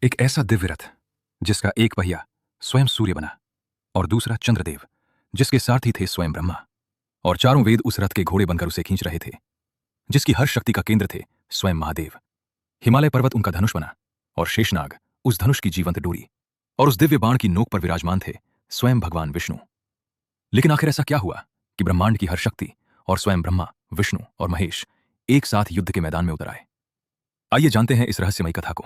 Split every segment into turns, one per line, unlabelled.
एक ऐसा दिव्य रथ जिसका एक पहिया स्वयं सूर्य बना और दूसरा चंद्रदेव, जिसके सारथी थे स्वयं ब्रह्मा, और चारों वेद उस रथ के घोड़े बनकर उसे खींच रहे थे, जिसकी हर शक्ति का केंद्र थे स्वयं महादेव। हिमालय पर्वत उनका धनुष बना और शेषनाग उस धनुष की जीवंत डोरी, और उस दिव्य बाण की नोक पर विराजमान थे स्वयं भगवान विष्णु। लेकिन आखिर ऐसा क्या हुआ कि ब्रह्मांड की हर शक्ति और स्वयं ब्रह्मा, विष्णु और महेश एक साथ युद्ध के मैदान में उतर आए? आइए जानते हैं इस रहस्यमयी कथा को।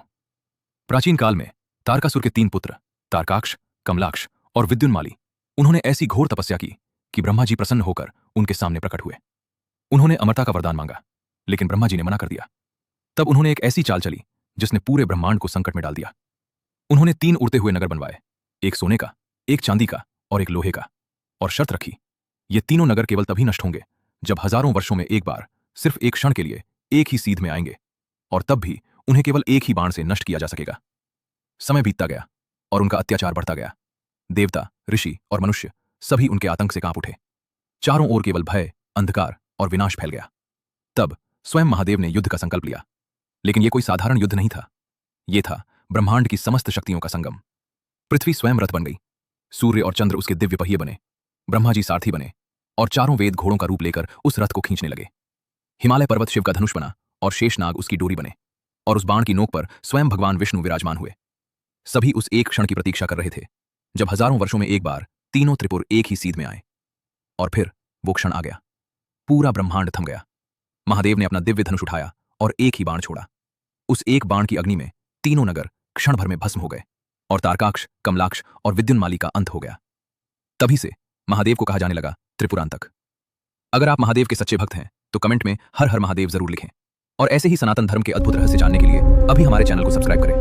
प्राचीन काल में तारकासुर के 3 पुत्र तारकाक्ष, कमलाक्ष और विद्युन्माली, उन्होंने ऐसी घोर तपस्या की कि ब्रह्मा जी प्रसन्न होकर उनके सामने प्रकट हुए। उन्होंने अमरता का वरदान मांगा, लेकिन ब्रह्मा जी ने मना कर दिया। तब उन्होंने एक ऐसी चाल चली जिसने पूरे ब्रह्मांड को संकट में डाल दिया। उन्होंने 3 उड़ते हुए नगर बनवाए, एक सोने का, एक चांदी का और एक लोहे का, और शर्त रखी, ये तीनों नगर केवल तभी नष्ट होंगे जब हजारों वर्षों में एक बार, सिर्फ एक क्षण के लिए एक ही सीध में आएंगे, और तब भी उन्हें केवल एक ही बाण से नष्ट किया जा सकेगा। समय बीतता गया और उनका अत्याचार बढ़ता गया। देवता, ऋषि और मनुष्य सभी उनके आतंक से कांप उठे। चारों ओर केवल भय, अंधकार और विनाश फैल गया। तब स्वयं महादेव ने युद्ध का संकल्प लिया। लेकिन यह कोई साधारण युद्ध नहीं था, यह था ब्रह्मांड की समस्त शक्तियों का संगम। पृथ्वी स्वयं रथ बन गई, सूर्य और चंद्र उसके दिव्य पहिए बने, ब्रह्मा जी सारथी बने, और चारों वेद घोड़ों का रूप लेकर उस रथ को खींचने लगे। हिमालय पर्वत शिव का धनुष बना और शेषनाग उसकी डोरी बने, और उस बाण की नोक पर स्वयं भगवान विष्णु विराजमान हुए। सभी उस एक क्षण की प्रतीक्षा कर रहे थे जब हजारों वर्षों में एक बार तीनों त्रिपुर एक ही सीध में आए। और फिर वो क्षण आ गया। पूरा ब्रह्मांड थम गया। महादेव ने अपना दिव्य धनुष उठाया और एक ही बाण छोड़ा। उस एक बाण की अग्नि में तीनों नगर क्षण भर में भस्म हो गए, और तारकाक्ष, कमलाक्ष और विद्युन्माली का अंत हो गया। तभी से महादेव को कहा जाने लगा त्रिपुरांतक। अगर आप महादेव के सच्चे भक्त हैं तो कमेंट में हर हर महादेव जरूर लिखें, और ऐसे ही सनातन धर्म के अद्भुत रहस्य जानने के लिए अभी हमारे चैनल को सब्सक्राइब करें।